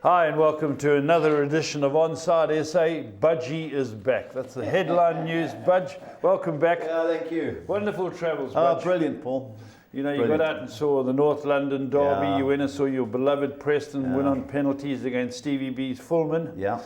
Hi and welcome to another edition of Onside SA. Budgie is back. That's the headline news. Budge, welcome back. Yeah, thank you. Wonderful travels, Budge. Oh, brilliant, Paul. You know, you got out and saw the North London derby. Yeah. You went and saw your beloved Preston win on penalties against Stevie B's Fullman. Yeah.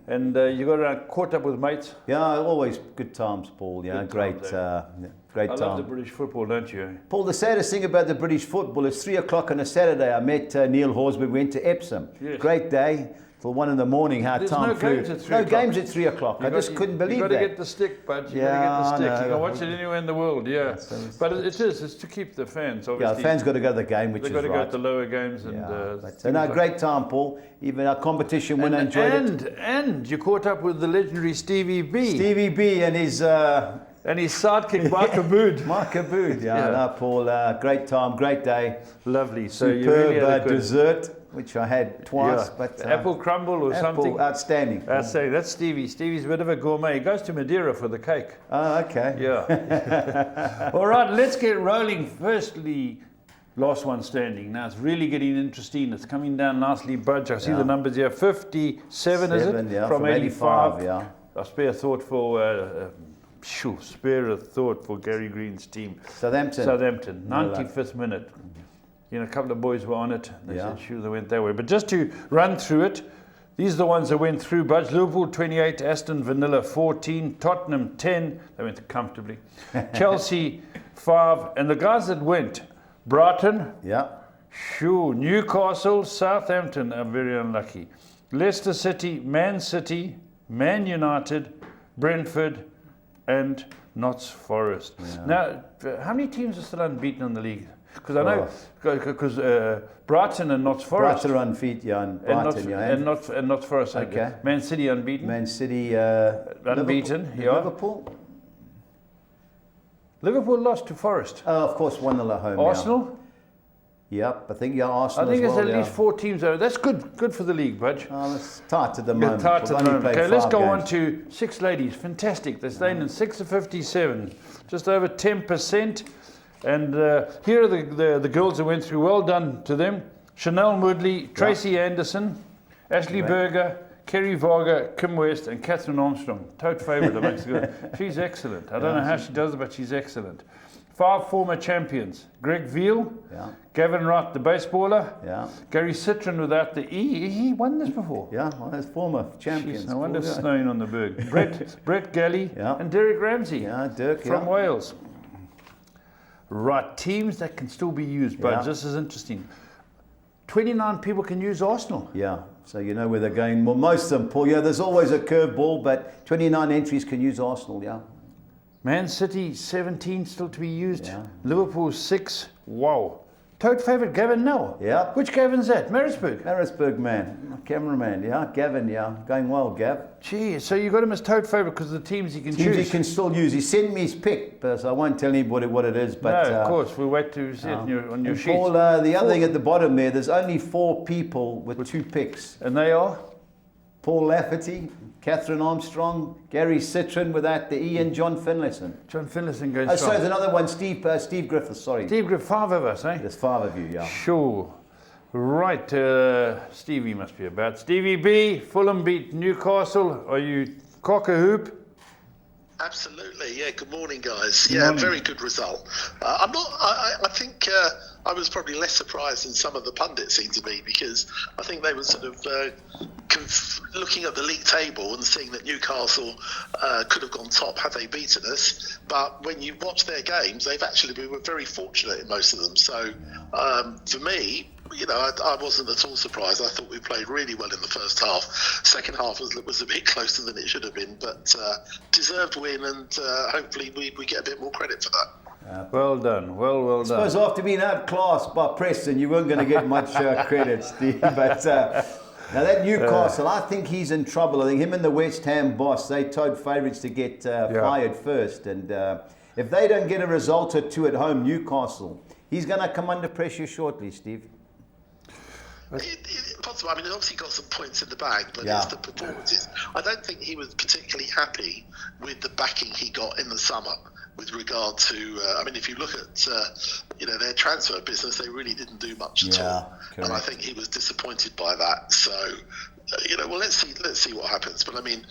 And you got around, caught up with mates. Yeah, always good times, Paul. Yeah, Good great I time. love the British football, don't you? Paul, the saddest thing about the British football is 3 o'clock on a Saturday. I met Neil Horsby. We went to Epsom. Yes. Great day. Till 1 in the morning, how There's time no flew. games at 3 No o'clock. games at 3 o'clock. I just couldn't believe You've that. got to get the stick, Budge. You've Yeah, got to get the stick. I You know. can watch it anywhere in the world, yeah. But it's to keep the fans, Yeah, obviously. fans got to go to the game, which They've is got to right. go to the lower games. And, So no, great time, Paul. Even our competition winner enjoyed it. And you caught up with the legendary Stevie B. Stevie B and his sidekick, Mark Abood. Mark Abood. Yeah, no, Paul. Great time, great day. Lovely. So you Superb really had a good dessert, which I had twice. But apple crumble or something. Outstanding. That's Stevie. Stevie's a bit of a gourmet. He goes to Madeira for the cake. Oh, okay. Yeah. All right, let's get rolling. Firstly, last one standing. Now it's really getting interesting. It's coming down nicely, Budge. I see the numbers here. 57, is it? Yeah, from 85. Yeah. I spare a thought for Gary Green's team. Southampton. 95th minute. You know, a couple of boys were on it. They said, they went that way. But just to run through it, these are the ones that went through. Budge, Liverpool 28, Aston Villa 14, Tottenham 10. They went comfortably. Chelsea 5. And the guys that went, Brighton, Newcastle, Southampton are very unlucky. Leicester City, Man United, Brentford, and Notts Forest. Now, how many teams are still unbeaten in the league? Because I know, because Brighton and Notts Forest. Brighton are unbeaten, and Brighton, and Notts Forest. Okay. Man City unbeaten. Man City unbeaten. Liverpool. Liverpool lost to Forest. Oh, of course, 1-0 at home. Arsenal. Yep, I think Arsenal. I think as it's well, at least 4 teams there. That's good for the league, Budge. Oh, it's tight at the moment. Tight at the moment. Okay, let's go on games. to 6 ladies. Fantastic. They're staying in 6 of 57, just over 10%. And here are the girls that went through. Well done to them. Chanel Moodley, Tracy Anderson, Ashley Berger, Kerry Varga, Kim West, and Catherine Armstrong. Tote favourite amongst the girls. She's excellent. I don't know how she does it, but she's excellent. 5 former champions. Greg Veal, Gavin Wright, the baseballer, Gary Citron without the E. He won this before. Yeah, well, that's former champions. Jeez, no wonder it's snowing on the Berg. Brett Galley and Derek Ramsey Dirk, from Wales. Right, teams that can still be used, but this is interesting. 29 people can use Arsenal. Yeah, so you know where they're going. Well, most of them, Paul, there's always a curveball, but 29 entries can use Arsenal, Man City, 17 still to be used. Liverpool, 6. Wow. Tote favourite, Gavin Nell. Yeah. Which Gavin's that? Marisburg man, cameraman, Gavin, going well, Gav. Gee, so you got him as tote favourite because of the teams he can choose. He can still use. He sent me his pick, but I won't tell anybody what it is. But no, of course, we'll wait to see it on your sheet. Paul, the other thing at the bottom there's only 4 people with 2 picks. And they are? Paul Lafferty, Catherine Armstrong, Gary Citron without the E, and John Finlayson. John Finlayson goes strong. So there's another one, Steve Griffith, sorry. Steve Griffith, 5 of us, eh? There's 5 of you, Sure. Right, Stevie must be about. Stevie B, Fulham beat Newcastle. Are you cock a hoop? Absolutely, good morning, guys. Very good result. I think I was probably less surprised than some of the pundits seemed to be, because I think they were sort of looking at the league table and seeing that Newcastle could have gone top had they beaten us. But when you watch their games, they've actually been very fortunate in most of them. So for me, I wasn't at all surprised. I thought we played really well in the first half. Second half was a bit closer than it should have been, but deserved win, and hopefully we get a bit more credit for that. Well done. Well done. I suppose after being outclassed by Preston, you weren't going to get much credit, Steve. But now that Newcastle, I think he's in trouble. I think him and the West Ham boss, they told favourites to get fired first. And if they don't get a result or 2 at home, Newcastle, he's going to come under pressure shortly, Steve. Possible. I mean, he obviously got some points in the bag, but it's the performances. I don't think he was particularly happy with the backing he got in the summer. with regard to, I mean, if you look at, their transfer business, they really didn't do much at all. Correct. And I think he was disappointed by that. So, well, let's see what happens. But I mean,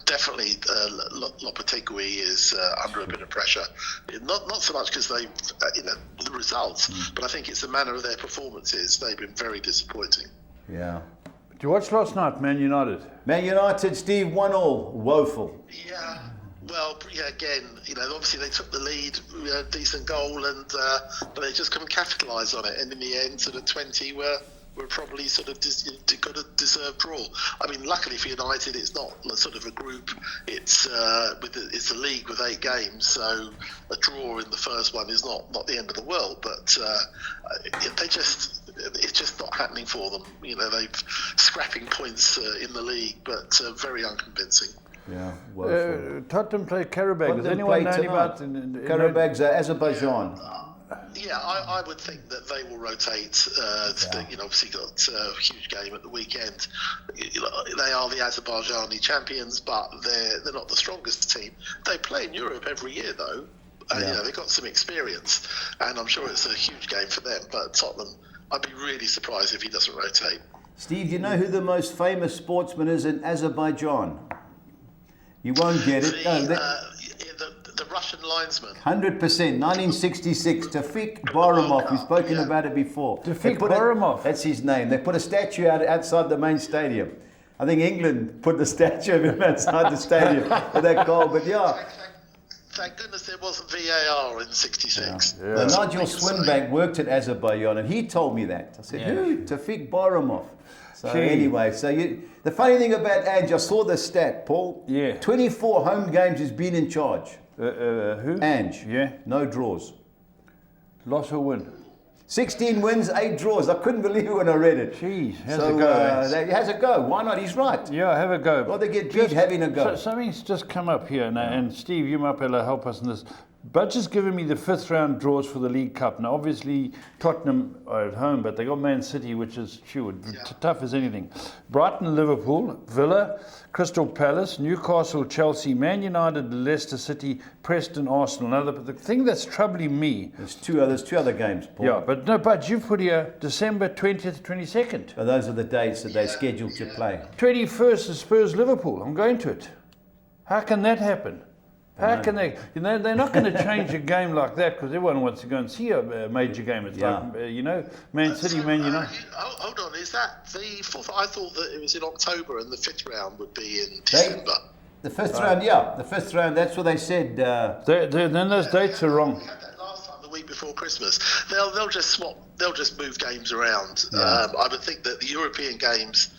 definitely Lopetegui is under a bit of pressure. Not so much because they've, the results, but I think it's the manner of their performances. They've been very disappointing. Yeah. Did you watch last night, Man United? Man United, Steve, 1-1, woeful. Yeah. Well, again, obviously they took the lead, decent goal, and but they just couldn't capitalise on it. And in the end, sort of 20 were probably sort of got a deserved draw. I mean, luckily for United, it's not sort of a group. It's it's a league with 8 games, so a draw in the first one is not the end of the world. But it's just not happening for them. They've scrapping points in the league, but very unconvincing. Yeah, woeful. Tottenham play Karabag. Does anyone know about Karabag's Azerbaijan? Yeah, I would think that they will rotate. Obviously got a huge game at the weekend. They are the Azerbaijani champions, but they're not the strongest team. They play in Europe every year, though. They've got some experience, and I'm sure it's a huge game for them. But Tottenham, I'd be really surprised if he doesn't rotate. Steve, do you know who the most famous sportsman is in Azerbaijan? You won't get it. The Russian linesman. 100%. 1966. Tafik Baramov. We've spoken about it before. Tafik Baramov. That's his name. They put a statue outside the main stadium. I think England put the statue of him outside the stadium for that goal. But yeah. Thank goodness there wasn't VAR in '66. Yeah. Nigel Swinbank worked at Azerbaijan, and he told me that. I said, who? Tafik Baramov. So anyway, the funny thing about Ange, I saw the stat, Paul. Yeah. 24 home games he's been in charge. Who? Ange. Yeah. No draws. Loss or win? 16 wins, 8 draws. I couldn't believe it when I read it. Jeez, has a go. Has a go. Why not? He's right. Yeah, have a go. Well, they get beat having a go. Something's just come up here, and Steve, you might be able to help us in this. Budge has given me the 5th round draws for the League Cup. Now, obviously, Tottenham are at home, but they got Man City, which is tough as anything. Brighton, Liverpool, Villa, Crystal Palace, Newcastle, Chelsea, Man United, Leicester City, Preston, Arsenal. Now, the thing that's troubling me... There's two other games, Paul. Yeah, but no, Budge, you've put here December 20th to 22nd. So those are the dates that they're scheduled to play. 21st is Spurs-Liverpool. I'm going to it. How can that happen? How can they? They're not going to change a game like that because everyone wants to go and see a major game. It's like, Man City, Man United. Hold on, is that the 4th? I thought that it was in October and the 5th round would be in December. The 5th round, the 5th round, that's what they said. Then those dates are wrong. We had that last time, the week before Christmas. They'll just swap. They'll just move games around. Yeah. I would think that the European games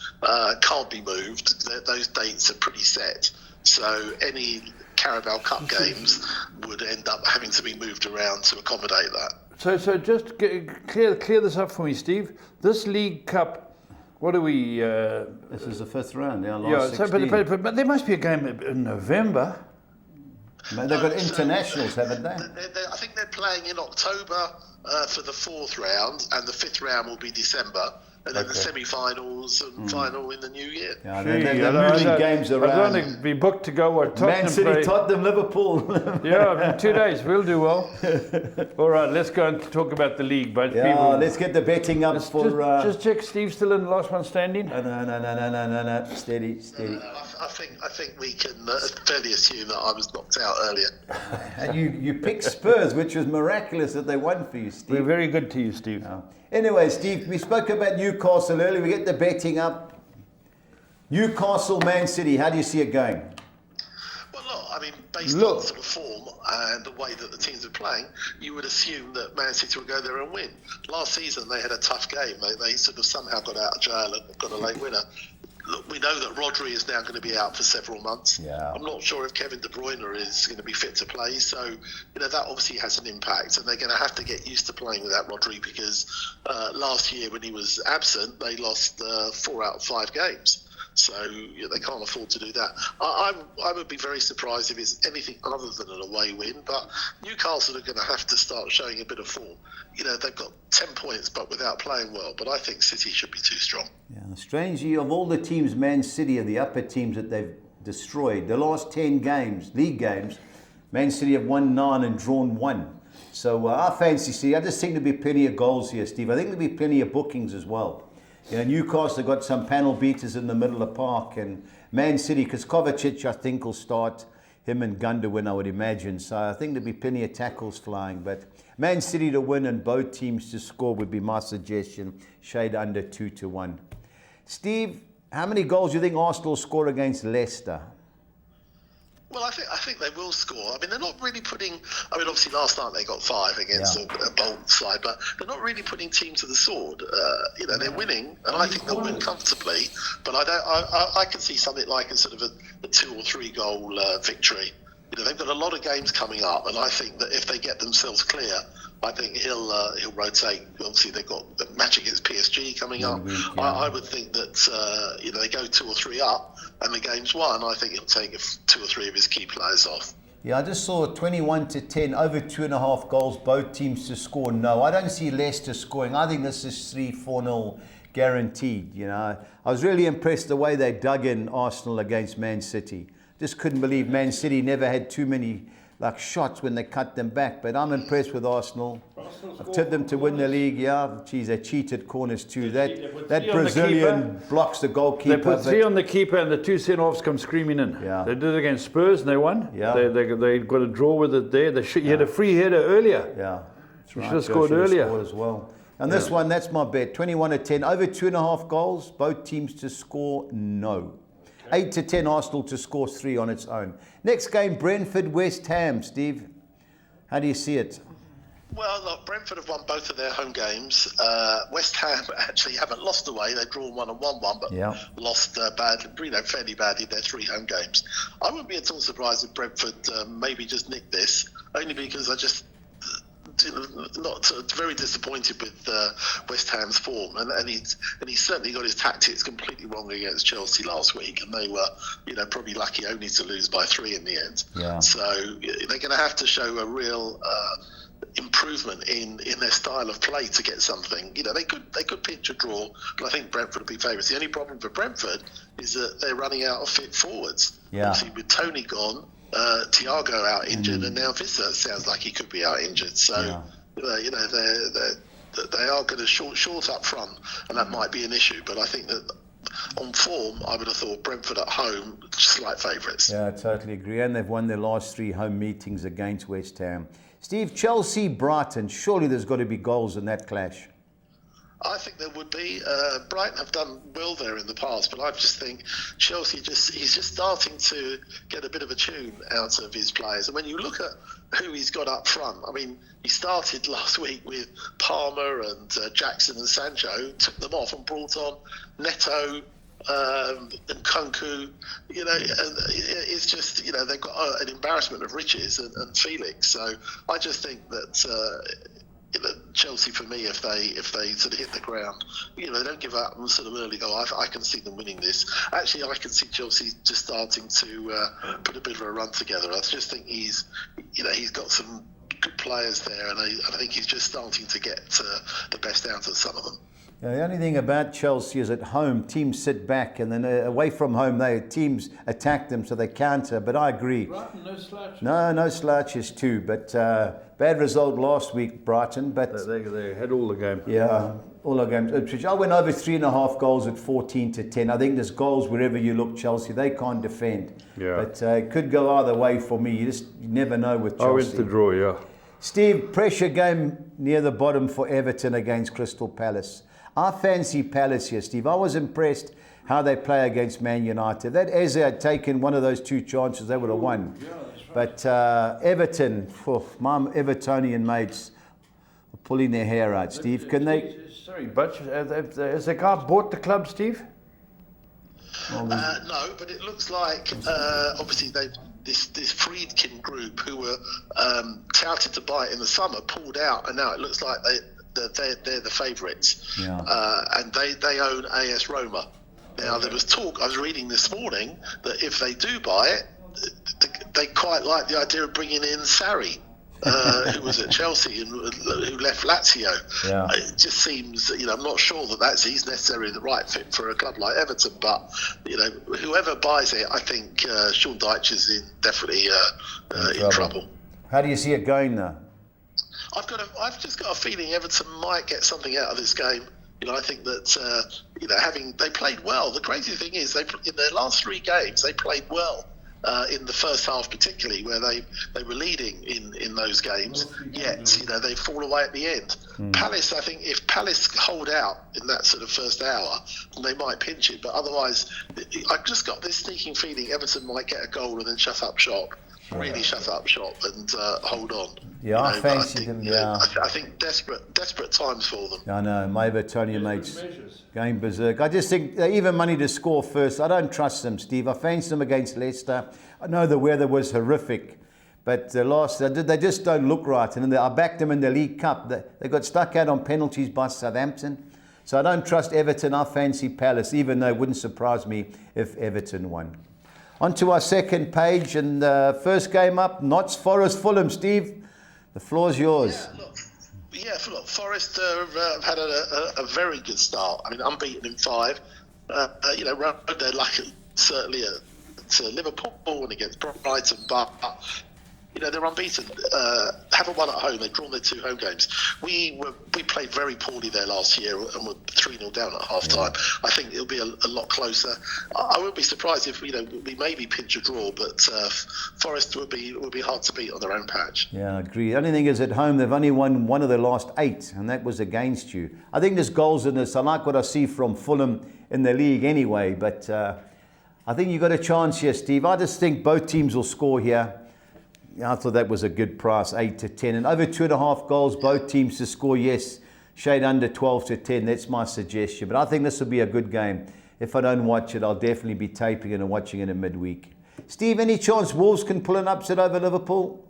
can't be moved. Those dates are pretty set. So any Carabao Cup games would end up having to be moved around to accommodate that. So just clear this up for me, Steve. This League Cup, what are we? This is the 5th round, last 16. But there must be a game in November. They've got internationals, haven't they? I think they're playing in October for the 4th round, and the 5th round will be December. And then the semi-finals and final in the new year. Yeah, they're moving games around. I'm going to be booked to go watch Tottenham Man City, play. Tottenham, Liverpool. Yeah, in 2 days. We'll do well. All right, let's go and talk about the league. But let's get the betting up for... Just check, Steve's still in the last one standing? No. Steady. I think we can fairly assume that I was knocked out earlier. And you picked Spurs, which was miraculous that they won for you, Steve. We're very good to you, Steve. Anyway, Steve, we spoke about Newcastle earlier. We get the betting up. Newcastle, Man City, how do you see it going? Well, look, I mean, based on sort of form and the way that the teams are playing, you would assume that Man City would go there and win. Last season, they had a tough game. They sort of somehow got out of jail and got a late winner. Look, we know that Rodri is now going to be out for several months. Yeah. I'm not sure if Kevin De Bruyne is going to be fit to play. So, that obviously has an impact. And they're going to have to get used to playing without Rodri because last year when he was absent, they lost 4 out of 5 games. So they can't afford to do that. I would be very surprised if it's anything other than an away win. But Newcastle are going to have to start showing a bit of form. They've got 10 points, but without playing well. But I think City should be too strong. Yeah, strangely, of all the teams, Man City are the upper teams that they've destroyed. The last 10 games, league games, Man City have won 9 and drawn 1. So I fancy City. I just think there'll be plenty of goals here, Steve. I think there'll be plenty of bookings as well. Newcastle got some panel beaters in the middle of the park, and Man City, because Kovacic, I think, will start. Him and Gundogan, I would imagine. So I think there'll be plenty of tackles flying. But Man City to win and both teams to score would be my suggestion. Shade under 2-1. Steve, how many goals do you think Arsenal will score against Leicester? Well, I think they will score. I mean, they're not really putting. I mean, obviously last night they got 5 against a bold side, but they're not really putting team to the sword. They're winning, and I think they'll win comfortably. But I can see something like a sort of a 2 or 3 goal victory. They've got a lot of games coming up, and I think that if they get themselves clear, I think he'll rotate. Obviously, they've got the match against PSG coming up. I would think that they go 2 or 3 up, and the game's won. I think he'll take 2 or 3 of his key players off. Yeah, I just saw 21-10, over 2.5 goals, both teams to score. No, I don't see Leicester scoring. I think this is 3-4-0 guaranteed. I was really impressed the way they dug in Arsenal against Man City. Just couldn't believe Man City never had too many shots when they cut them back. But I'm impressed with Arsenal. I've tipped them to win the league. Yeah, geez, they cheated corners too. That Brazilian blocks the goalkeeper. They put 3 on the keeper, and the 2 centre-offs come screaming in. Yeah. They did it against Spurs, and they won. Yeah. They got a draw with it there. He had a free header earlier. Yeah, He should have scored earlier as well. And this one, that's my bet. 21-10, over 2.5 goals. Both teams to score, no. 8-10 Arsenal to score 3 on its own. Next game, Brentford, West Ham. Steve, how do you see it? Well, look, Brentford have won both of their home games. West Ham actually haven't lost away. They've drawn 1 and won 1, but lost badly, fairly badly their 3 home games. I wouldn't be at all surprised if Brentford maybe just nicked this, only because I just very disappointed with West Ham's form, and he certainly got his tactics completely wrong against Chelsea last week, and they were probably lucky only to lose by 3 in the end. Yeah. So they're going to have to show a real improvement in their style of play to get something. They could pinch a draw, but I think Brentford will be favourites. The only problem for Brentford is that they're running out of fit forwards. Yeah. Obviously, with Tony gone, Thiago out injured, and now Visser sounds like he could be out injured. So, they are going to short up front, and that might be an issue. But I think that on form, I would have thought Brentford at home slight favourites. Yeah, I totally agree. And they've won their last 3 home meetings against West Ham. Steve, Chelsea, Brighton. Surely there's got to be goals in that clash. I think there would be. Brighton have done well there in the past, but I just think Chelsea he's just starting to get a bit of a tune out of his players. And when you look at who he's got up front, I mean, he started last week with Palmer and Jackson and Sancho, took them off and brought on Neto and Kunku. It's just they've got an embarrassment of riches and Felix. So I just think that. Chelsea, for me, if they sort of hit the ground, they don't give up and sort of early goal. I can see them winning this. Actually, I can see Chelsea just starting to put a bit of a run together. I just think he's got some good players there, and I think he's just starting to get the best out of some of them. Yeah, the only thing about Chelsea is at home, teams sit back, and then away from home, teams attack them, so they counter. But I agree. Brighton, no slouches. No slouches too. But bad result last week, Brighton. But they had all the game. Yeah, all the games. I went over 3.5 goals at 14-10. I think there's goals wherever you look. Chelsea, they can't defend. Yeah. But it could go either way for me. You never know with Chelsea. I went to draw. Yeah. Steve, pressure game near the bottom for Everton against Crystal Palace. I fancy Palace here, Steve. I was impressed how they play against Man United. That Eze had taken one of those 2 chances, they would have won. Yeah, that's But right. Everton, my Evertonian mates are pulling their hair out. Steve, can they... Sorry, Butch, has the guy bought the club, Steve? No, but it looks like obviously this Friedkin group who were touted to buy it in the summer pulled out, and now it looks like they're the favourites. Yeah. And they own AS Roma. Now there was talk, I was reading this morning, that if they do buy it, they quite like the idea of bringing in Sarri. who was at Chelsea and who left Lazio. Yeah. It just seems, I'm not sure that he's necessarily the right fit for a club like Everton. But whoever buys it, I think Sean Dyche is definitely in trouble. How do you see it going now? I've just got a feeling Everton might get something out of this game. I think that they played well. The crazy thing is, in their last 3 games they played well. In the first half, particularly, where they were leading in those games, yet they fall away at the end. Palace, I think, if Palace hold out in that sort of first hour, they might pinch it. But otherwise, I've just got this sneaking feeling Everton might get a goal and then shut up shop. Really shut up shop and hold on. Yeah, I fancy them. Yeah, I think desperate times for them. I know, maybe Tony mates going berserk. I just think even money to score first. I don't trust them, Steve. I fancy them against Leicester. I know the weather was horrific, but they just don't look right. And I backed them in the League Cup. They got stuck out on penalties by Southampton. So I don't trust Everton. I fancy Palace, even though it wouldn't surprise me if Everton won. On to our second page, and first game up, Notts Forest Fulham. Steve, the floor's yours. Look, Forest have had a very good start. I mean, unbeaten in 5. Rode their luck certainly to Liverpool and against Brighton, but they're unbeaten. Haven't won at home. They've drawn their 2 home games. We played very poorly there last year and were 3-0 down at half time. I think it'll be a lot closer. I wouldn't be surprised if we maybe pinch a draw, but Forest would be hard to beat on their own patch. Yeah, I agree. The only thing is, at home they've only won 1 of their last 8, and that was against you. I think there's goals in this. I like what I see from Fulham in the league anyway, but I think you've got a chance here, Steve. I just think both teams will score here. I thought that was a good price, 8-10. And over 2.5 goals, both teams to score, yes, shade under 12-10. That's my suggestion. But I think this will be a good game. If I don't watch it, I'll definitely be taping it and watching it in midweek. Steve, any chance Wolves can pull an upset over Liverpool?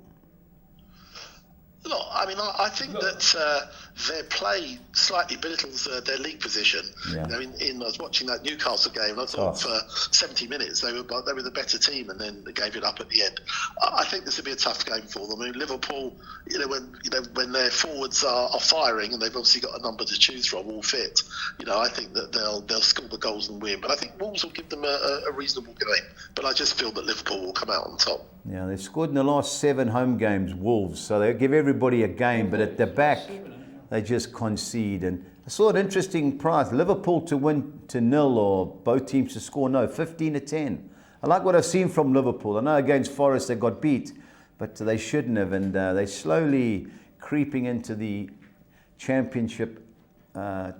Look, I mean, I think that their play slightly belittles their league position. Yeah. I was watching that Newcastle game, and I thought for 70 minutes they were the better team, and then they gave it up at the end. I think this will be a tough game for them. I mean, Liverpool, when their forwards are firing, and they've obviously got a number to choose from, all fit. I think that they'll score the goals and win. But I think Wolves will give them a reasonable game. But I just feel that Liverpool will come out on top. Yeah, they've scored in the last 7 home games, Wolves, so they give everybody a game, but at the back, they just concede. And I saw an interesting price, Liverpool to win to 0 or both teams to score 15-10. I like what I've seen from Liverpool. I know against Forest they got beat, but they shouldn't have, and they're slowly creeping into the Championship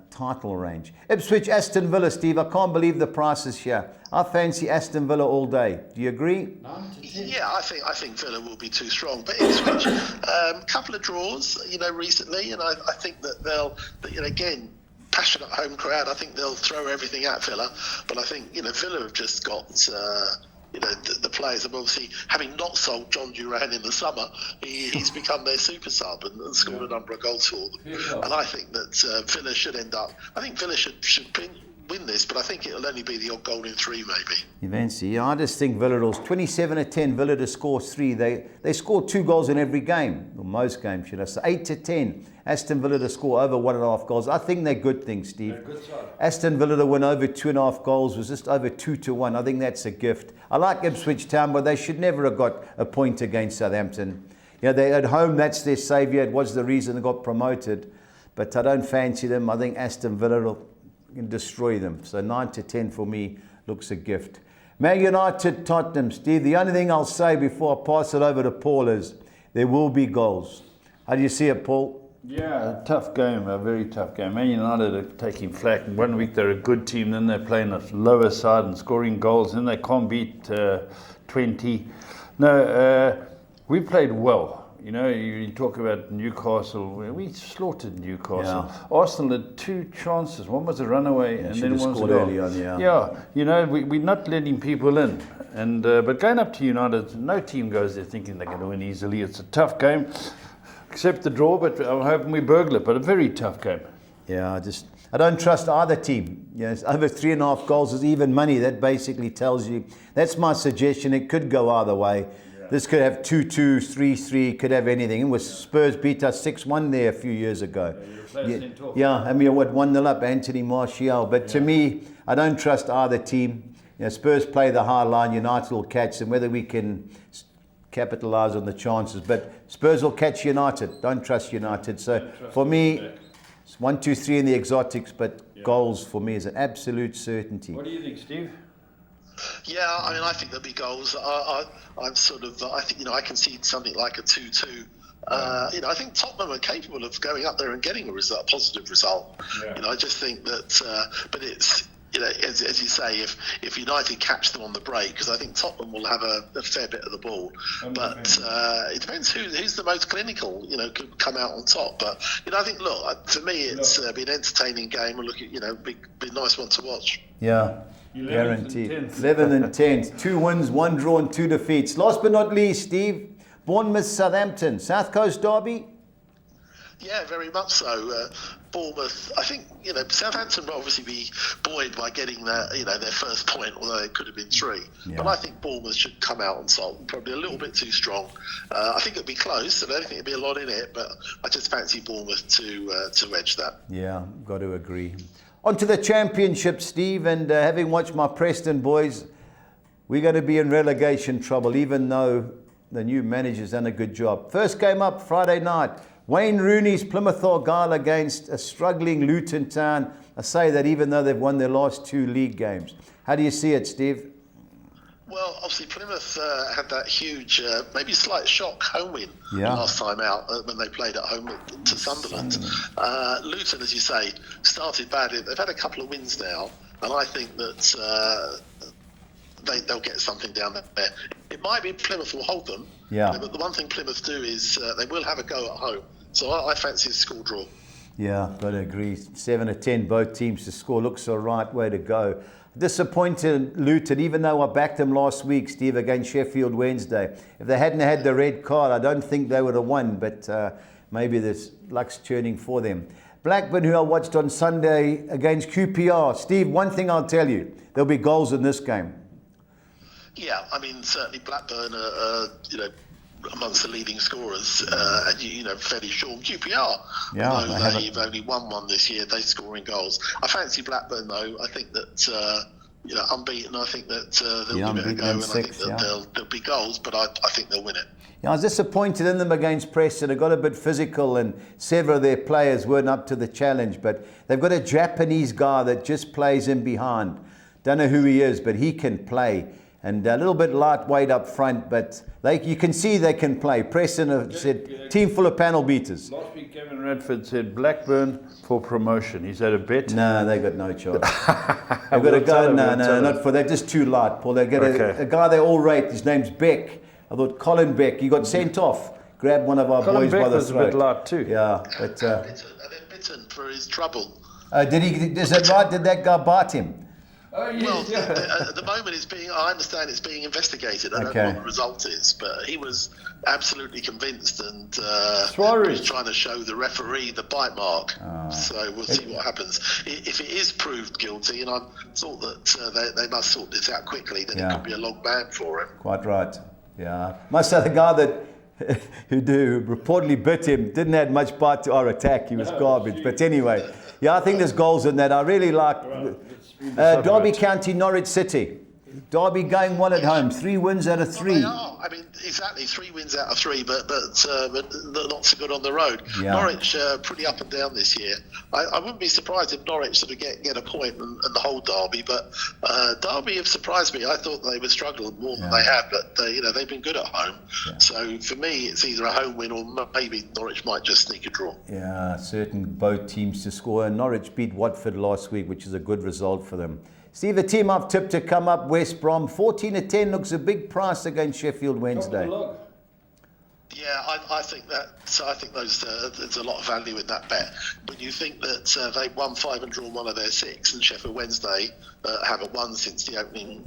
title range. Ipswich, Aston Villa, Steve, I can't believe the prices here. I fancy Aston Villa all day. Do you agree? Yeah, I think Villa will be too strong. But Ipswich, couple of draws, recently, and I think that they'll, again, passionate home crowd. I think they'll throw everything at Villa. But I think, Villa have just got... the players have obviously, having not sold John Duran in the summer, he's become their super sub and scored a number of goals for them. And I think that Villa should end up. I think Villa should win this, but I think it'll only be the odd goal in 3 maybe. Eventually, I just think Villa will 27-10. Villa to score 3. They score 2 goals in every game, or most games, should I say. 8-10. Aston Villa to score over 1.5 goals. I think they're good things, Steve. Aston Villa to win over 2.5 goals was just over 2-1. I think that's a gift. I like Ipswich Town, but they should never have got a point against Southampton. They at home, that's their saviour. It was the reason they got promoted. But I don't fancy them. I think Aston Villa can destroy them. So 9-10 for me looks a gift. Man United, Tottenham, Steve. The only thing I'll say before I pass it over to Paul is there will be goals. How do you see it, Paul? Yeah, a tough game, a very tough game. Man United are taking flack. One week they're a good team, then they're playing a lower side and scoring goals, then they can't beat 20. No, we played well. You talk about Newcastle. We slaughtered Newcastle. Yeah. Arsenal had 2 chances. One was a runaway, and then one was a goal. Early on, Yeah, we're not letting people in. And but going up to United, no team goes there thinking they're going to win easily. It's a tough game. Except the draw, but I'm hoping we burgle it. But a very tough game. Yeah, I don't trust either team. It's over 3.5 goals is even money. That basically tells you. That's my suggestion. It could go either way. This could have 2-2, 3-3, could have anything. It was Spurs beat us 6-1 there a few years ago. I mean, what, 1-0 up, Anthony Martial. But to me, I don't trust either team. You know, Spurs play the high line, United will catch them, whether we can capitalise on the chances. But Spurs will catch United. Don't trust United. So for me, it's 1, 2, 3 in the exotics, but goals for me is an absolute certainty. What do you think, Steve? Yeah, I mean, I think there'll be goals. I'm sort of, I think, I can see something like a 2-2. I think Tottenham are capable of going up there and getting a positive result. Yeah. I just think that, but it's, as you say, if United catch them on the break, because I think Tottenham will have a fair bit of the ball. But it depends who's the most clinical, could come out on top. But, I think, look, for me, it's been an entertaining game. And look at, be a nice one to watch. Yeah. Guaranteed. 11th and 10th. 2 wins, 1 draw and 2 defeats. Last but not least, Steve, Bournemouth, Southampton. South Coast derby? Yeah, very much so. Bournemouth, I think, Southampton will obviously be buoyed by getting their first point, although it could have been 3. Yeah. But I think Bournemouth should come out on top, probably a little bit too strong. I think it'll be close, and I don't think there'll be a lot in it, but I just fancy Bournemouth to edge that. Yeah, got to agree. On to the championship, Steve, and having watched my Preston boys, we're going to be in relegation trouble, even though the new manager's done a good job. First game up Friday night, Wayne Rooney's Plymouth Argyle against a struggling Luton Town. I say that even though they've won their last 2 league games. How do you see it, Steve? Well, obviously Plymouth had that huge, maybe slight shock home win last time out when they played at home to Sunderland. Luton, as you say, started badly. They've had a couple of wins now, and I think that they'll get something down there. It might be Plymouth will hold them, but the one thing Plymouth do is they will have a go at home. So I fancy a score draw. Yeah, got to agree. 7 or 10, both teams to score. Looks the right way to go. Disappointed Luton, even though I backed them last week, Steve, against Sheffield Wednesday. If they hadn't had the red card, I don't think they would have won, but maybe this luck's turning for them. Blackburn, who I watched on Sunday against QPR. Steve, one thing I'll tell you, there'll be goals in this game. Yeah, I mean, certainly Blackburn are, amongst the leading scorers, and fairly sure. QPR, although they've only won 1 this year, they're scoring goals. I fancy Blackburn though. I think that unbeaten. I think that they'll give it a go, and I think that there'll be goals, but I think they'll win it. Yeah, I was disappointed in them against Preston. They got a bit physical, and several of their players weren't up to the challenge. But they've got a Japanese guy that just plays in behind. Don't know who he is, but he can play. And a little bit lightweight up front, but you can see they can play. Preston said, team full of panel beaters. Last week, Kevin Radford said Blackburn for promotion. He's had a bet. No, they got no chance. They've got a guy, not for. They're just too light, Paul. They get a guy they all rate. His name's Beck. I thought Colin Beck. He got sent off. Grabbed one of our boys by the throat. Colin Beck was a bit light too. Yeah, but bitten for his trouble. Did he? Is that right? Did that guy bite him? Oh, yes, at the moment I understand it's being investigated. I don't know what the result is, but he was absolutely convinced, and was trying to show the referee the bite mark. So we'll see what happens. If it is proved guilty, and I thought that they must sort this out quickly, then it could be a long ban for him. Quite right. Yeah. Must say the guy that who reportedly bit him didn't have much bite to our attack. He was garbage. But anyway, I think there's goals in that. I really like Derby County, Norwich City. Derby going well at home, 3 wins out of 3. Well, they are. I mean, exactly, 3 wins out of 3, but not so good on the road. Yeah. Norwich pretty up and down this year. I wouldn't be surprised if Norwich sort of get a point and the whole Derby, but Derby have surprised me. I thought they would struggle more than they have, but they've been good at home. Yeah. So for me, it's either a home win or maybe Norwich might just sneak a draw. Yeah, certain both teams to score. And Norwich beat Watford last week, which is a good result for them. Steve, the team I've tipped to come up, West Brom, 14-10 looks a big price against Sheffield Wednesday. Yeah, I think that. So I think there's a lot of value in that bet. When you think that they've won 5 and drawn 1 of their 6, and Sheffield Wednesday haven't won since the opening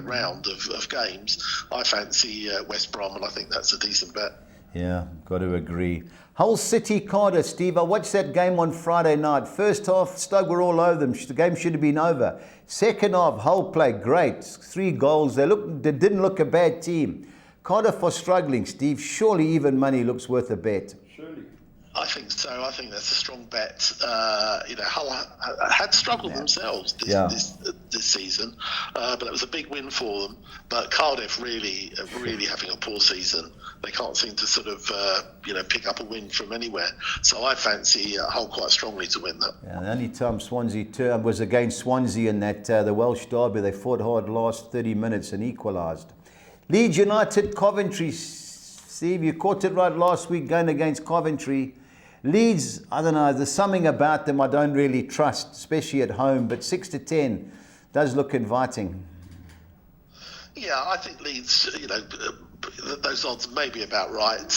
round of games, I fancy West Brom, and I think that's a decent bet. Yeah, got to agree. Hull City Cardiff, Steve. I watched that game on Friday night. First half, Stoke were all over them. The game should have been over. Second half, Hull played great. 3 goals. They didn't look a bad team. Cardiff are struggling, Steve. Surely even money looks worth a bet. I think so. I think that's a strong bet. Hull had struggled themselves this season, but it was a big win for them. But Cardiff really having a poor season. They can't seem to sort of pick up a win from anywhere. So I fancy Hull quite strongly to win that. Yeah, the only time Swansea was against Swansea in that the Welsh derby. They fought hard last 30 minutes and equalised. Leeds United, Coventry. Steve, you caught it right last week going against Coventry. Leeds, I don't know, there's something about them I don't really trust, especially at home, but 6-10 does look inviting. Yeah, I think Leeds, those odds may be about right.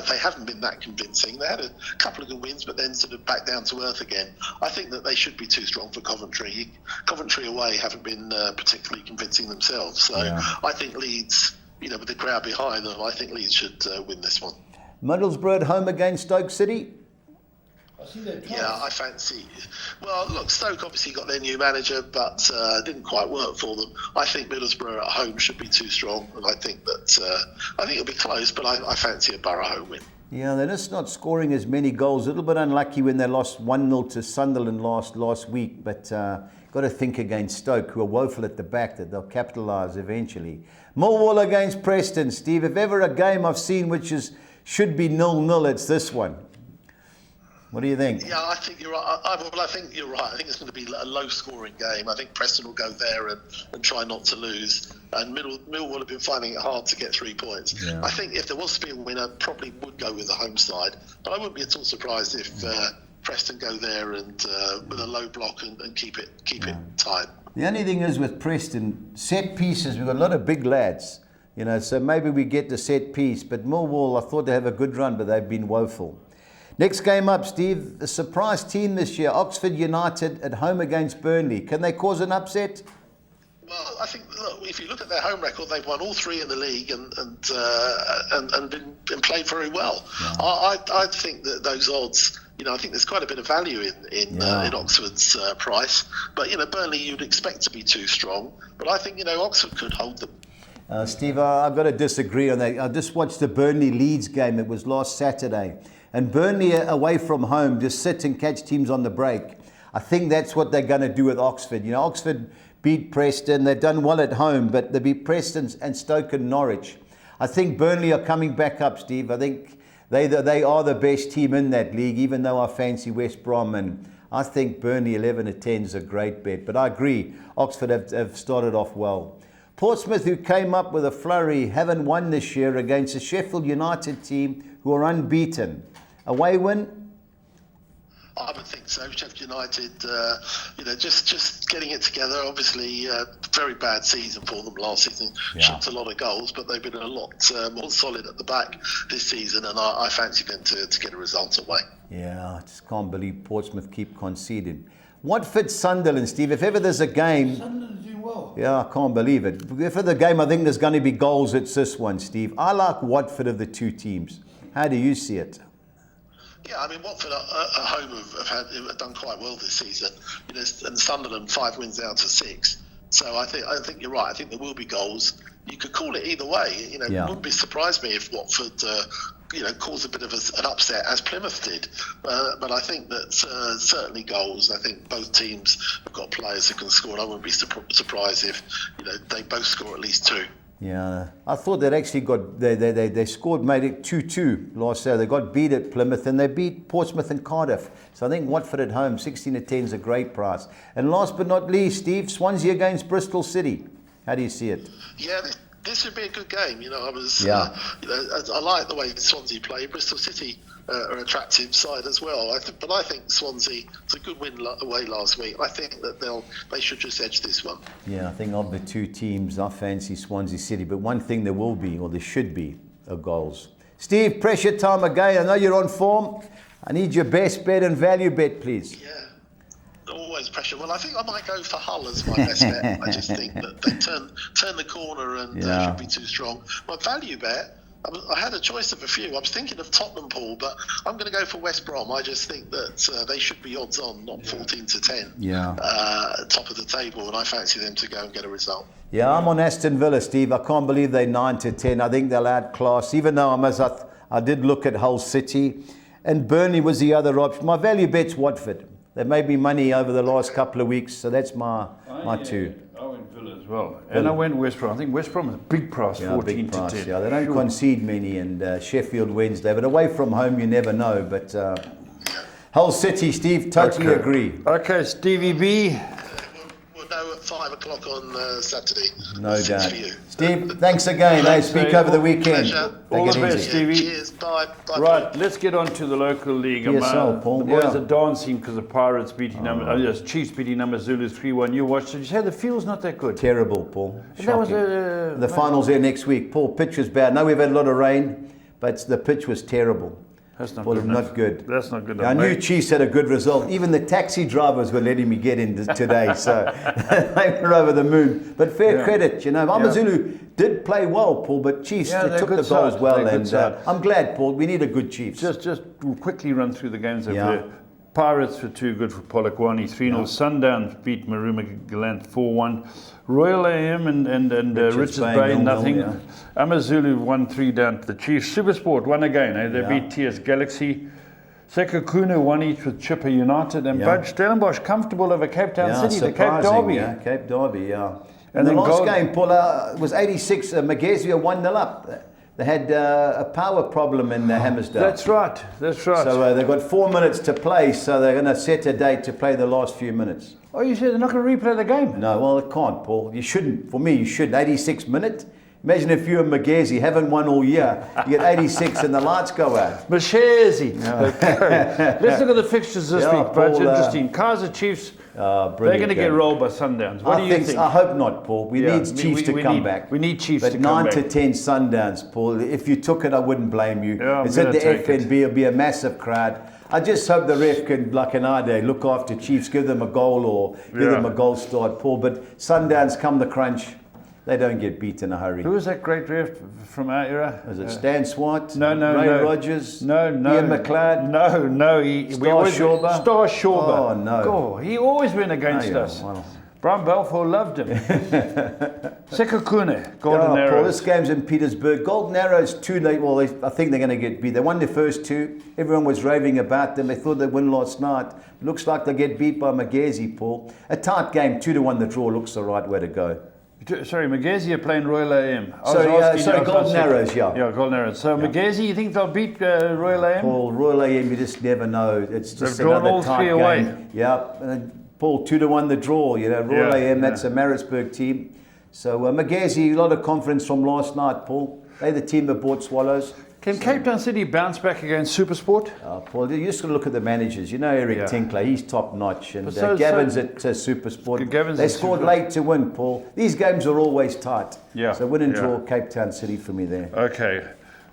They haven't been that convincing. They had a couple of good wins, but then sort of back down to earth again. I think that they should be too strong for Coventry. Coventry away haven't been particularly convincing themselves. So I think Leeds, with the crowd behind them, I think Leeds should win this one. Middlesbrough at home against Stoke City. Yeah, I fancy. Well, look, Stoke obviously got their new manager, but didn't quite work for them. I think Middlesbrough at home should be too strong, and I think it'll be close, but I fancy a Borough home win. Yeah, they're just not scoring as many goals. A little bit unlucky when they lost 1-0 to Sunderland last week, but got to think against Stoke, who are woeful at the back, that they'll capitalise eventually. Millwall against Preston, Steve. If ever a game I've seen which should be 0-0, it's this one. What do you think? Yeah, I think you're right. I think you're right. I think it's going to be a low-scoring game. I think Preston will go there and try not to lose. And Millwall have been finding it hard to get 3 points. Yeah. I think if there was to be a winner, probably would go with the home side. But I wouldn't be at all surprised if Preston go there and with a low block and keep it tight. The only thing is with Preston, set pieces, we've got a lot of big lads. So maybe we get the set piece. But Millwall, I thought they have a good run, but they've been woeful. Next game up, Steve, the surprise team this year, Oxford United at home against Burnley. Can they cause an upset? Well, I think, look, if you look at their home record, they've won all three in the league and been played very well. Yeah. I think that those odds, I think there's quite a bit of value in Oxford's price. But, Burnley you'd expect to be too strong. But I think, Oxford could hold them. Steve, I've got to disagree on that. I just watched the Burnley-Leeds game. It was last Saturday. And Burnley away from home just sit and catch teams on the break. I think that's what they're going to do with Oxford. Oxford beat Preston. They've done well at home, but they beat Preston and Stoke and Norwich. I think Burnley are coming back up, Steve. I think they are the best team in that league, even though I fancy West Brom. And I think Burnley 11-10 is a great bet. But I agree, Oxford have started off well. Portsmouth, who came up with a flurry, haven't won this year against a Sheffield United team who are unbeaten. Away win? I would think so. Sheffield United, just getting it together. Obviously, very bad season for them last season. Shot a lot of goals, but they've been a lot more solid at the back this season, and I fancy them to get a result away. Yeah, I just can't believe Portsmouth keep conceding. Watford Sunderland, Steve. If ever there's a game, Sunderland's doing well. Yeah, I can't believe it. If for the game, I think there's going to be goals. It's this one, Steve. I like Watford of the two teams. How do you see it? Yeah, I mean, Watford at home have done quite well this season. And Sunderland 5 wins out to 6. So I think you're right. I think there will be goals. You could call it either way. It wouldn't surprise me if Watford, caused a bit of an upset as Plymouth did. But I think that certainly goals. I think both teams have got players who can score, and I wouldn't be surprised if they both score at least 2. Yeah, I thought they'd actually they scored, made it 2-2 last year. They got beat at Plymouth and they beat Portsmouth and Cardiff. So I think Watford at home, 16-10 is a great price. And last but not least, Steve, Swansea against Bristol City. How do you see it? Yeah, this would be a good game. I like the way Swansea play. Bristol City are an attractive side as well. But I think Swansea, it's a good win away last week. I think that they should just edge this one. Yeah, I think of the two teams, I fancy Swansea City. But one thing there will be, or there should be, are goals. Steve, pressure time again. I know you're on form. I need your best bet and value bet, please. Yeah. Always pressure. Well, I think I might go for Hull as my best bet. I just think that they turn the corner and should be too strong. My value bet, I had a choice of a few. I was thinking of Tottenham, Paul, but I'm going to go for West Brom. I just think that they should be odds on, not 14 to 10. Yeah. Top of the table, and I fancy them to go and get a result. Yeah, I'm on Aston Villa, Steve. I can't believe they're 9 to 10. I think they'll outclass, even though I did look at Hull City, and Burnley was the other option. My value bet's Watford. They made me money over the last couple of weeks, so that's my two. I went Villa as well. And I went West Brom. I think West Brom is a big price, 14 big price, to 10. Yeah, they don't concede many, and Sheffield Wednesday. But away from home, you never know. But Hull City, Steve, totally agree. Okay, Stevie B. We'll know at 5 o'clock on Saturday. No doubt. Steve, thanks again. Speak over the weekend. Pleasure. All the best, easy. Stevie. Cheers. Bye. Right, let's get on to the local league. PSL, Paul. The boys are dancing because the Pirates beating Chiefs beating Zulus 3-1. You watched it. You say the field's not that good. Terrible, Paul. That was the finals there next week. Paul, pitch was bad. Now we've had a lot of rain, but the pitch was terrible. That's not Paul, good. not good. That's not good. I knew Chiefs had a good result. Even the taxi drivers were letting me get in today, so they were over the moon. But fair credit, you know. AmaZulu did play well, Paul, but Chiefs they took the goals well, and I'm glad, Paul. We need a good Chiefs. Just quickly run through the games over there. Pirates were too good for Polokwane, 3-0. Sundowns beat Maruma Gallant 4-1. Royal AM and Richards Bay, nothing. AmaZulu 1-3 down to the Chiefs. Supersport won again. They beat TS Galaxy. Sekhukhune won each with Chipper United. And Budge Stellenbosch comfortable over Cape Town City, the Cape Derby. Cape Derby, And the last game, Paul, was 86. Magnesia 1-0 up. They had a power problem in Hammersdale. That's right. So they've got 4 minutes to play, so they're going to set a date to play the last few minutes. Oh, you said they're not going to replay the game? No, well, it can't, Paul. You shouldn't. For me, you shouldn't. 86 minutes. Imagine if you and Magezi haven't won all year. You get 86 and the lights go out. Magezi. Okay. Let's look at the fixtures this week, Paul, Budge. Interesting. Kaizer Chiefs. They're going to get rolled by Sundowns. What do you think? I hope not, Paul. We need Chiefs to come back. We need Chiefs to come back. But 9 to 10 Sundowns, Paul. If you took it, I wouldn't blame you. Yeah, it's at the FNB. It'll be a massive crowd. I just hope the ref can, like an Ade, look after Chiefs, give them a goal or give them a goal start, Paul. But Sundowns come the crunch. They don't get beat in a hurry. Who was that great ref from our era? Was it Stan Swart? No. Ray Rogers? No. Ian McLeod? No. Star Shorber. Oh, no. God, he always went against us. Well. Brian Balfour loved him. Sekhukhune, Golden Arrows. Paul, this game's in Petersburg. Golden Arrows, too late. Well, I think they're going to get beat. They won their first two. Everyone was raving about them. They thought they'd win last night. It looks like they get beat by Magezi, Paul. A tight game, 2-1 the draw looks the right way to go. Sorry, Magezi are playing Royal AM. Sorry, Golden Arrows, Yeah, Golden Arrows. So Magezi, you think they'll beat Royal AM? Paul, Royal AM, you just never know. It's just They've drawn all three away. Game. Yeah, Paul, 2-1 the draw. You know, Royal AM, that's a Maritzburg team. So Magezi, a lot of confidence from last night, Paul. They're the team that bought Swallows. Can Cape Town City bounce back against Supersport? Paul, you just got to look at the managers. You know Eric Tinkler, he's top notch. And Gavin's at Supersport. They scored late to win, Paul. These games are always tight. Yeah. So win and draw Cape Town City for me there. Okay.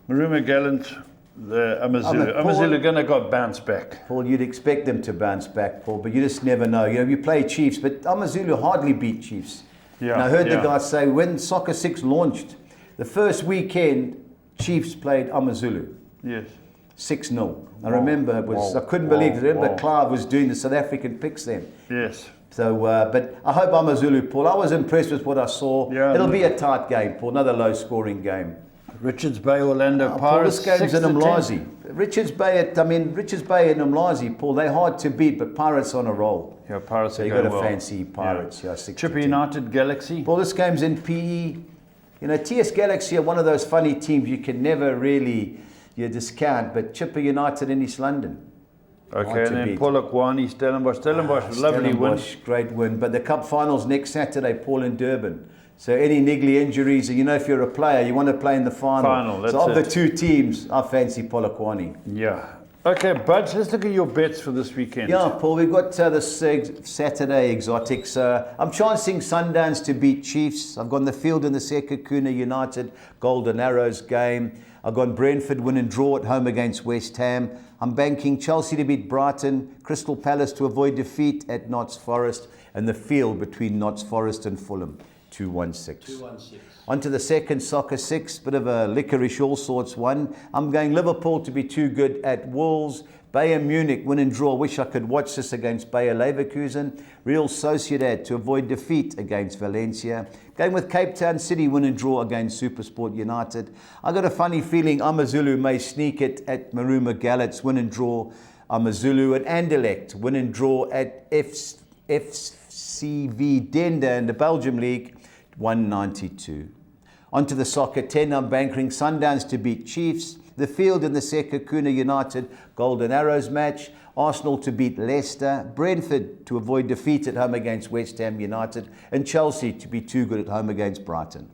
Maruma Gallant, the AmaZulu. AmaZulu are going to go bounce back. Paul, you'd expect them to bounce back, Paul, but you just never know. You know, you play Chiefs, but AmaZulu hardly beat Chiefs. Yeah. And I heard the guy say when Soccer 6 launched, the first weekend, Chiefs played AmaZulu. Yes. 6-0. I remember I couldn't believe it. I remember Clive was doing the South African picks then. Yes. So, but I hope AmaZulu, Paul. I was impressed with what I saw. Yeah, it'll be a tight game, Paul. Another low-scoring game. Richards Bay, Orlando Pirates. Paul, this game's in Umlazi. Richards Bay and Umlazi, Paul. They're hard to beat, but Pirates on a roll. Yeah, Pirates. So you got to fancy Pirates. Yeah. Chipper United Galaxy. Paul, this game's in PE. You know, TS Galaxy are one of those funny teams you can never really discount, but Chipper United in East London. Okay, and then Polokwane, Stellenbosch. Lovely win. Great win. But the Cup Finals next Saturday, Paul, in Durban. So any niggly injuries, you know, if you're a player, you want to play in the final. So of the two teams, I fancy Polokwane. Yeah. Okay, Budge, let's look at your bets for this weekend. Yeah, Paul, we've got the Saturday exotics. I'm chancing Sundowns to beat Chiefs. I've gone the field in the Sekhukhune United Golden Arrows game. I've gone Brentford win and draw at home against West Ham. I'm banking Chelsea to beat Brighton, Crystal Palace to avoid defeat at Notts Forest, and the field between Notts Forest and Fulham. 216. 216. On to the second soccer 6, bit of a licorice all sorts one. I'm going Liverpool to be too good at Wolves. Bayern Munich win and draw. Wish I could watch this against Bayer Leverkusen. Real Sociedad to avoid defeat against Valencia. Going with Cape Town City win and draw against Supersport United. I got a funny feeling Amazulu may sneak it at Maruma Gallants win and draw. Amazulu and Anderlecht win and draw at FCV Denda in the Belgium League 192. On to the soccer 10. I'm bankering Sundowns to beat Chiefs. The Field in the Sekhukhune United Golden Arrows match. Arsenal to beat Leicester. Brentford to avoid defeat at home against West Ham United. And Chelsea to be too good at home against Brighton.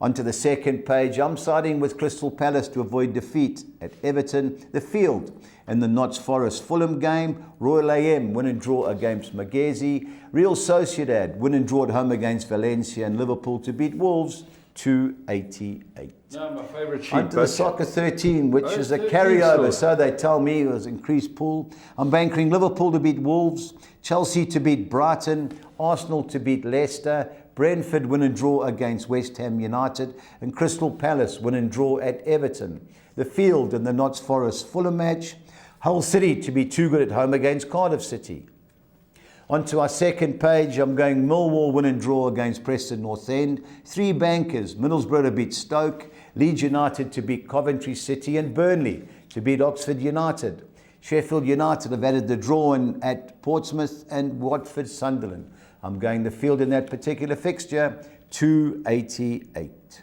On to the second page. I'm siding with Crystal Palace to avoid defeat at Everton. The Field in the Notts Forest Fulham game. Royal AM win and draw against Magezi. Real Sociedad win and draw at home against Valencia. And Liverpool to beat Wolves 288. No, my favourite sheet. Onto the soccer 13, which is a carryover, so they tell me. It was increased pool. I'm bankering Liverpool to beat Wolves, Chelsea to beat Brighton, Arsenal to beat Leicester, Brentford win and draw against West Ham United, and Crystal Palace win and draw at Everton. The Field in the Notts Forest Fulham match, Hull City to be too good at home against Cardiff City. On to our second page, I'm going Millwall win and draw against Preston North End. 3 bankers, Middlesbrough to beat Stoke, Leeds United to beat Coventry City, and Burnley to beat Oxford United. Sheffield United have added the draw in at Portsmouth and Watford Sunderland. I'm going the Field in that particular fixture, 288.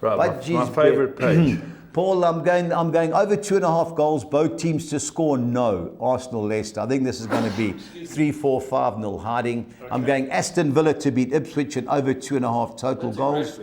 Right, But my favourite page. Paul, I'm going over 2.5 goals, both teams to score no. Arsenal, Leicester. I think this is going to be 3-4, 5-0 Harding. Okay. I'm going Aston Villa to beat Ipswich and over 2.5 total goals.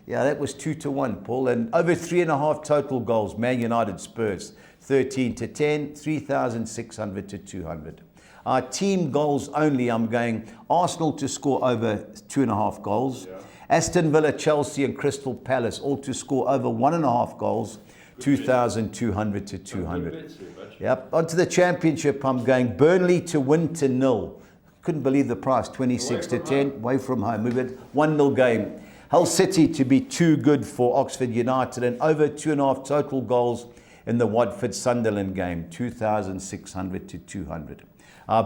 Yeah, that was 2-1, Paul. And over 3.5 total goals, Man United Spurs, 13-10, 3,600 to 200. Our team goals only, I'm going Arsenal to score over 2.5 goals. Yeah. Aston Villa, Chelsea and Crystal Palace all to score over 1.5 goals, 2,200 to 200. Yep. Onto the championship, I'm going Burnley to win to 0. Couldn't believe the price, 26-10, away from home. Move it, 1-0 game. Hull City to be too good for Oxford United and over 2.5 total goals in the Watford Sunderland game, 2,600 to 200.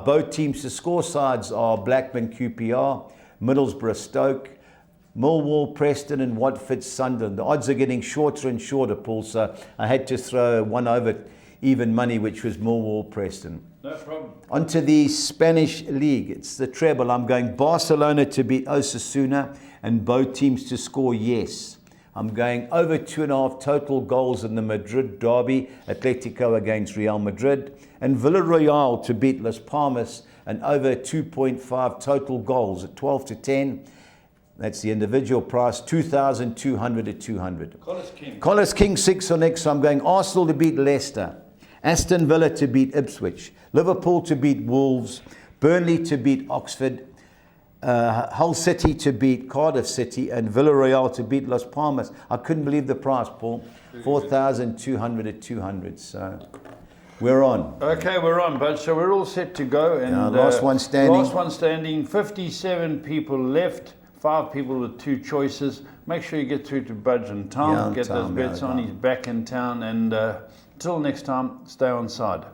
Both teams to score sides are Blackburn QPR, Middlesbrough Stoke, Millwall, Preston and Watford Sunderland. The odds are getting shorter and shorter, Paul, so I had to throw one over even money, which was Millwall, Preston. No problem. Onto the Spanish League. It's the treble. I'm going Barcelona to beat Osasuna and both teams to score yes. I'm going over 2.5 total goals in the Madrid derby, Atletico against Real Madrid, and Villarreal to beat Las Palmas and over 2.5 total goals at 12-10. That's the individual price, 2,200 to 200. Collis King 6 on X. So I'm going Arsenal to beat Leicester, Aston Villa to beat Ipswich, Liverpool to beat Wolves, Burnley to beat Oxford, Hull City to beat Cardiff City, and Villarreal to beat Las Palmas. I couldn't believe the price, Paul. 4,200 to 200. So we're on. Okay, we're on, Bud. So we're all set to go. And last one standing. Last one standing. 57 people left. 5 people with 2 choices. Make sure you get through to Budge and Tom. Get those bets on. He's back in town. And until next time, stay on side.